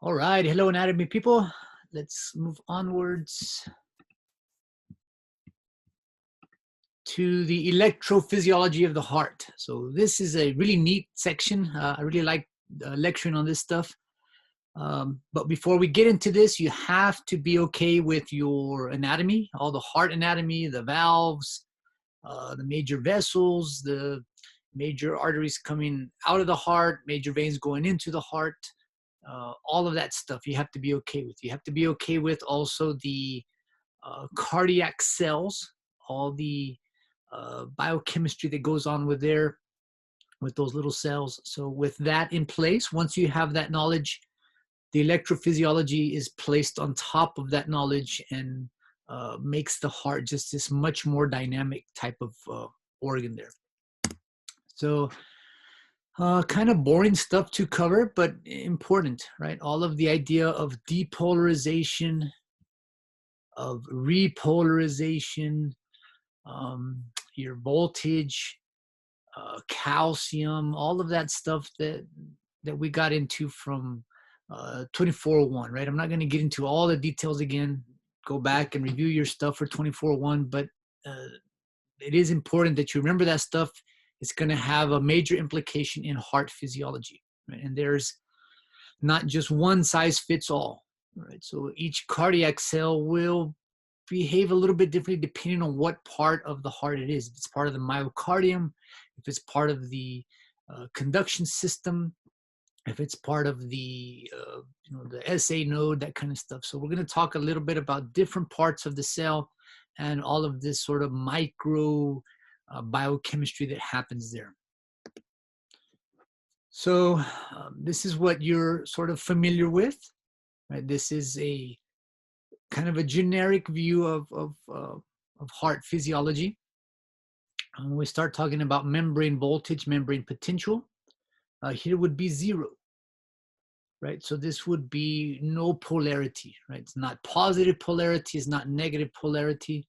All right, hello anatomy people. Let's move onwards to the electrophysiology of the heart. So this is a really neat section. I really like lecturing on this stuff. But before we get into this, you have to be okay with your anatomy, all the heart anatomy, the valves, the major vessels, the major arteries coming out of the heart, major veins going into the heart, all of that stuff you have to be okay with. You have to be okay with also the cardiac cells, all the biochemistry that goes on with those little cells. So with that in place, once you have that knowledge, the electrophysiology is placed on top of that knowledge and makes the heart just this much more dynamic type of organ there. So kind of boring stuff to cover, but important, right? All of the idea of depolarization, of repolarization, your voltage, calcium, all of that stuff that we got into from 2401, right? I'm not going to get into all the details again. Go back and review your stuff for 2401, but it is important that you remember that stuff. It's going to have a major implication in heart physiology, right? And there's not just one size fits all, right? So each cardiac cell will behave a little bit differently depending on what part of the heart it is. If it's part of the myocardium, if it's part of the conduction system, if it's part of the the SA node, that kind of stuff. So we're going to talk a little bit about different parts of the cell and all of this sort of micro biochemistry that happens there. So this is what you're sort of familiar with, right? This is a kind of a generic view of heart physiology. When we start talking about membrane voltage, membrane potential, here would be 0, right? So this would be no polarity, right? It's not positive polarity, it's not negative polarity.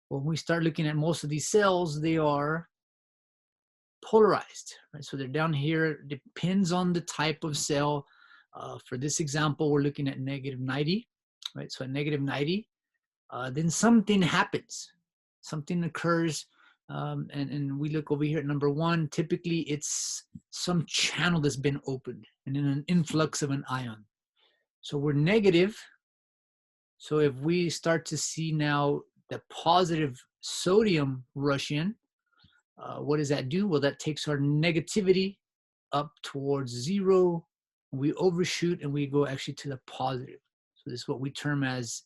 When we start looking at most of these cells, they are polarized, right? So they're down here, depends on the type of cell. For this example, we're looking at -90, right? So at -90, then something happens, something occurs, and we look over here at number 1. Typically, it's some channel that's been opened and then an influx of an ion. So we're negative. So if we start to see now the positive sodium rush in, what does that do? Well, that takes our negativity up towards 0. We overshoot and we go actually to the positive. So this is what we term as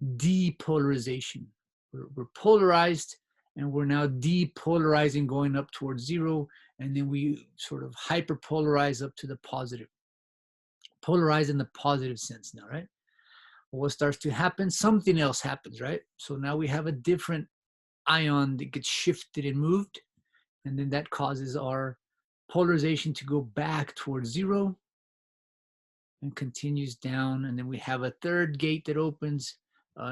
depolarization. We're polarized and we're now depolarizing, going up towards 0, and then we sort of hyperpolarize up to the positive. Polarize in the positive sense now, right? Well, what starts to happen? Something else happens, right? So now we have a different ion that gets shifted and moved, and then that causes our polarization to go back towards 0 and continues down, and then we have a third gate that opens.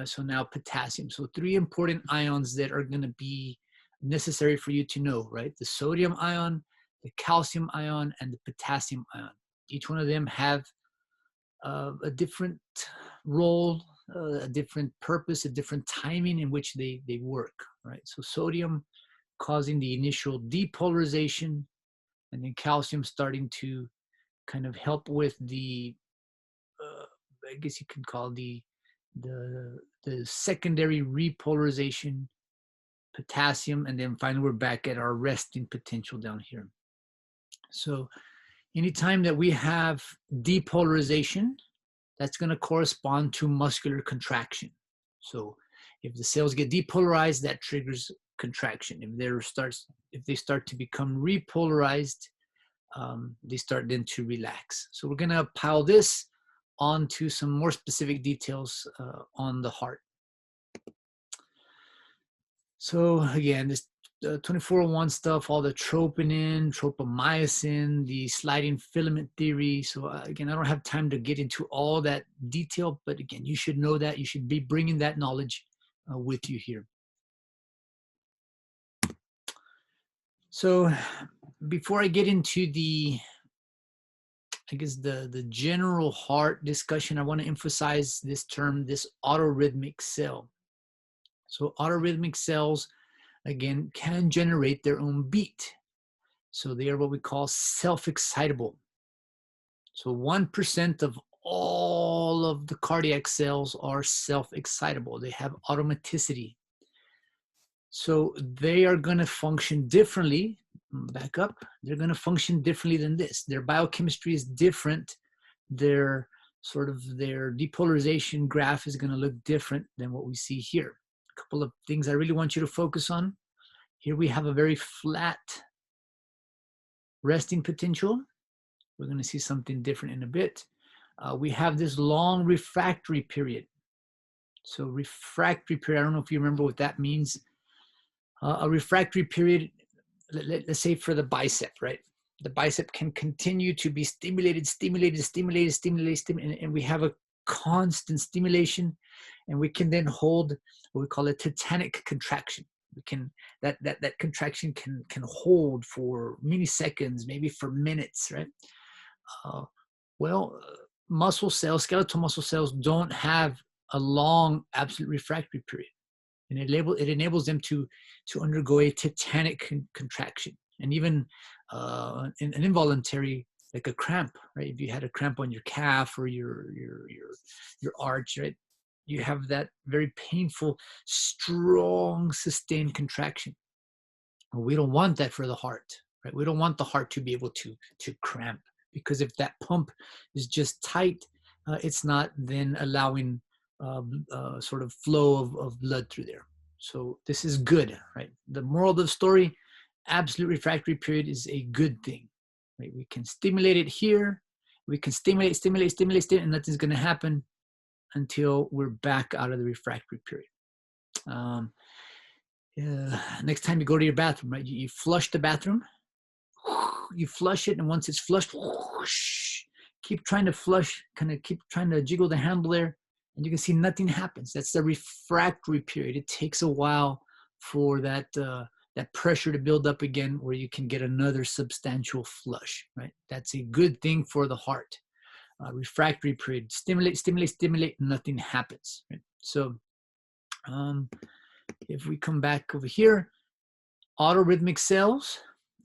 So now potassium. So 3 important ions that are going to be necessary for you to know, right? The sodium ion, the calcium ion, and the potassium ion. Each one of them have a different role, a different purpose, a different timing in which they work, right? So sodium causing the initial depolarization, and then calcium starting to kind of help with the, I guess you could call the secondary repolarization, potassium, and then finally we're back at our resting potential down here. So anytime that we have depolarization, that's going to correspond to muscular contraction. So if the cells get depolarized, that triggers contraction. If they start to become repolarized, they start then to relax. So we're going to pile this onto some more specific details on the heart. So again, this 2401 stuff, all the troponin, tropomyosin, the sliding filament theory. So again, I don't have time to get into all that detail, but again, you should know that. You should be bringing that knowledge with you here. So before I get into the I guess the general heart discussion, I want to emphasize this term, this autorhythmic cell. So autorhythmic cells, again, can generate their own beat. So they are what we call self-excitable. So 1% of all of the cardiac cells are self-excitable. They have automaticity. So they are going to function differently. Back up. They're going to function differently than this. Their biochemistry is different. Their depolarization graph is going to look different than what we see here. A couple of things I really want you to focus on. Here we have a very flat resting potential. We're going to see something different in a bit. We have this long refractory period. So refractory period, I don't know if you remember what that means. A refractory period, let's say for the bicep, right? The bicep can continue to be stimulated, and we have a constant stimulation, and we can then hold what we call a tetanic contraction. We can that contraction can hold for milliseconds, maybe for minutes, right? Muscle cells, skeletal muscle cells don't have a long absolute refractory period. And it enables them to undergo a tetanic contraction, and even an involuntary, like a cramp, right? If you had a cramp on your calf or your arch, right? You have that very painful, strong, sustained contraction. Well, we don't want that for the heart, right? We don't want the heart to be able to cramp, because if that pump is just tight, it's not then allowing sort of flow of blood through there. So this is good, right? The moral of the story, absolute refractory period is a good thing, right? We can stimulate it here. We can stimulate, and nothing's going to happen until we're back out of the refractory period. Next time you go to your bathroom, right? You flush the bathroom. You flush it, and once it's flushed, keep trying to flush, kind of keep trying to jiggle the handle there, and you can see nothing happens. That's the refractory period. It takes a while for that pressure to build up again, where you can get another substantial flush, right? That's a good thing for the heart. Refractory period, stimulate, nothing happens, right? So if we come back over here, autorhythmic cells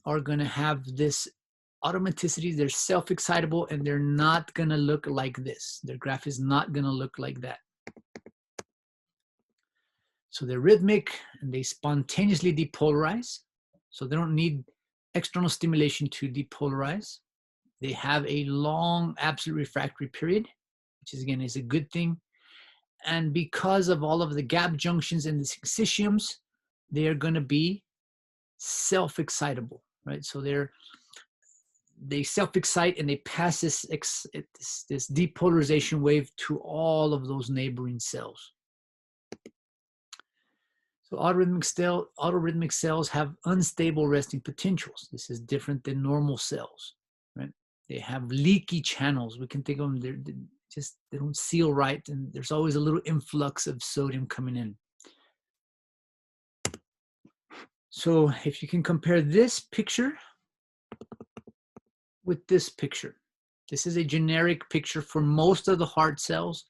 are going to have this automaticity. They're self-excitable, and they're not going to look like this. Their graph is not going to look like that. So they're rhythmic, and they spontaneously depolarize. So they don't need external stimulation to depolarize. They have a long absolute refractory period, which is, again, is a good thing. And because of all of the gap junctions and the syncytiums, they are going to be self-excitable, right? So they self-excite, and they pass this depolarization wave to all of those neighboring cells. So autorhythmic cells have unstable resting potentials. This is different than normal cells, right? They have leaky channels. We can think of them, they don't seal right, and there's always a little influx of sodium coming in. So if you can compare this picture with this picture, this is a generic picture for most of the heart cells,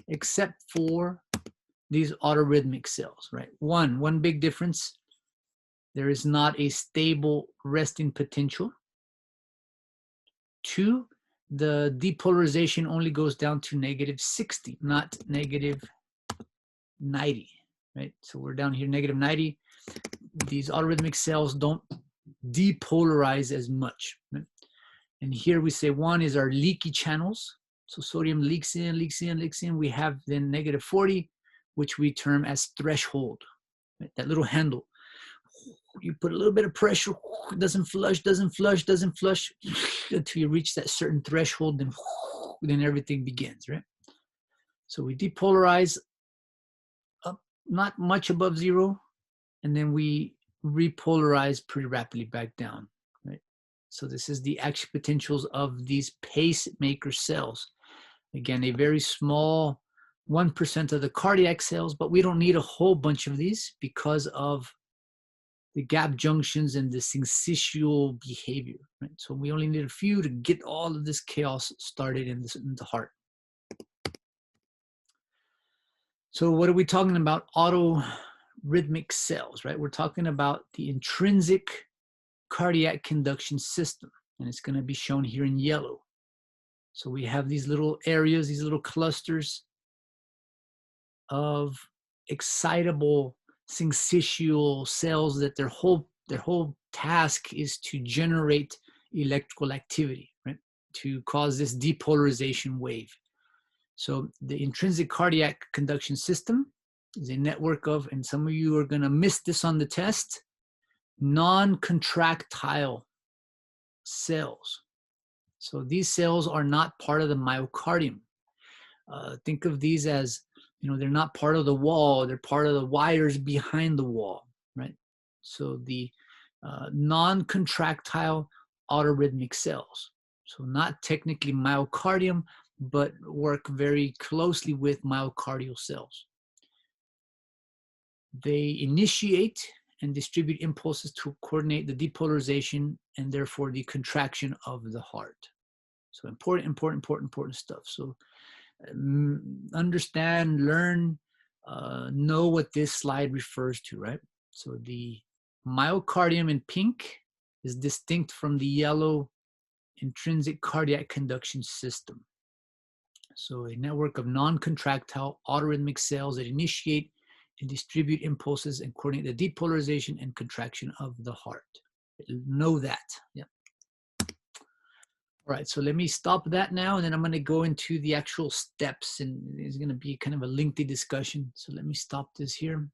except for these autorhythmic cells, right? One big difference, there is not a stable resting potential. 2, the depolarization only goes down to -60, not -90, right? So we're down here -90. These autorhythmic cells don't depolarize as much, right? And here we say 1 is our leaky channels. So sodium leaks in. We have then -40, which we term as threshold, right? That little handle. You put a little bit of pressure, doesn't flush until you reach that certain threshold, then everything begins, right? So we depolarize up, not much above 0, and then we repolarize pretty rapidly back down, right? So this is the action potentials of these pacemaker cells. Again, a very small 1% of the cardiac cells, but we don't need a whole bunch of these because of the gap junctions, and the syncytial behavior. Right? So we only need a few to get all of this chaos started in the heart. So what are we talking about? Autorhythmic cells, right? We're talking about the intrinsic cardiac conduction system, and it's going to be shown here in yellow. So we have these little areas, these little clusters of excitable syncytial cells that their whole task is to generate electrical activity, right? To cause this depolarization wave. So the intrinsic cardiac conduction system is a network of, and some of you are going to miss this on the test, non-contractile cells. So these cells are not part of the myocardium. Think of these as, they're not part of the wall, they're part of the wires behind the wall, right? So the non-contractile autorhythmic cells. So not technically myocardium, but work very closely with myocardial cells. They initiate and distribute impulses to coordinate the depolarization and therefore the contraction of the heart. So important stuff. So understand, learn, know what this slide refers to, right? So the myocardium in pink is distinct from the yellow intrinsic cardiac conduction system. So a network of non-contractile autorhythmic cells that initiate and distribute impulses and coordinate the depolarization and contraction of the heart. Know that. Yeah. All right, so let me stop that now, and then I'm going to go into the actual steps, and it's going to be kind of a lengthy discussion. So let me stop this here.